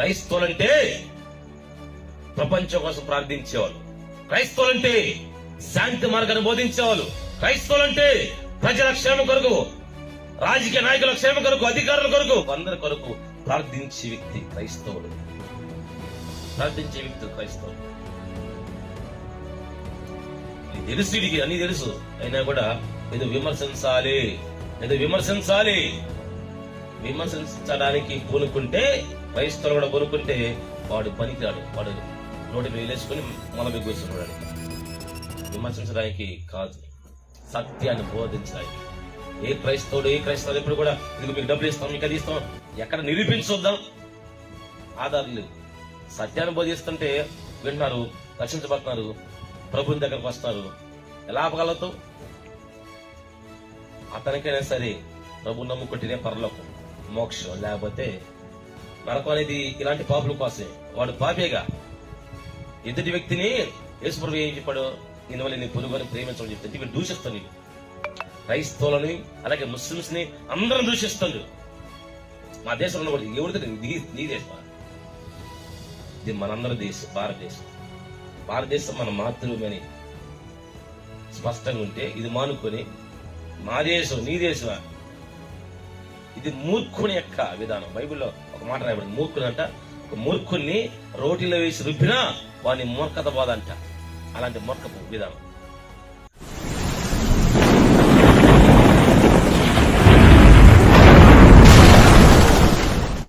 క్రైస్తవులంటే ప్రపంచం కోసం ప్రార్థించేవాళ్ళు, క్రైస్తవులంటే శాంతి మార్గాన్ని బోధించేవాళ్ళు, క్రైస్తవులంటే ప్రజల క్షేమ కొరకు, రాజకీయ నాయకుల క్షేమ కొరకు, అధికారుల కొరకు, అందరి కొరకు ప్రార్థించే వ్యక్తి క్రైస్తవుడు. ప్రార్థించే వ్యక్తి క్రైస్తవుడు. తెలుసు, వీడికి అన్ని తెలుసు, అయినా కూడా ఏదో విమర్శించడానికి పూనుకుంటే, క్రైస్తవులు కూడా పూనుకుంటే వాడు పనికిరాడు. వాడు నోటికి వేలేసుకుని మొలబి కూర్చున్నాడు. విమర్శించడానికి కాదు, సత్యాన్ని బోధించడానికి. ఏ క్రైస్తవుడు ఎప్పుడు కూడా ఇది మీకు డబ్బులు ఇస్తాం, మీకు అది ఇస్తాం, ఎక్కడ నిరూపించొద్దాం, ఆధారం లేదు. సత్యాన్ని బోధిస్తుంటే వింటున్నారు, రక్షించబడుతున్నారు, ప్రభుని దగ్గరకు వస్తారు. ఎలా ఆపగలుగుతావు? అతనికైనా సరే ప్రభు నమ్ముకుంటేనే పరలోకం, మోక్షం, లేకపోతే నరకం అనేది ఇలాంటి పాపుల కోసమే. వాడు పాపేగా. ఎదుటి వ్యక్తిని యేసుప్రభు ఏం చెప్పాడు? దీనివల్ల నీ పొరుగుని ప్రేమించమని చెప్తే వీడు దూషిస్తాను. నీకు క్రైస్తవులని అలాగే ముస్లింస్ ని అందరం దూషిస్తాడు. మా దేశంలో కూడా ఎవరితో నీ దేశం, ఇది మనందరి దేశం, భారతదేశం మన మాతృభూమి అని స్పష్టంగా ఉంటే ఇది మానుకొని మా దేశం నీ దేశమా, ఇది మూర్ఖుని యొక్క విధానం. బైబిల్లో ఒక మాట రాయబడింది, మూర్ఖుని అంట, ఒక మూర్ఖుని రోటిలో వేసి రుబ్బినా వాని మూర్ఖత బాధ అంట. అలాంటి మూర్ఖపు విధానం.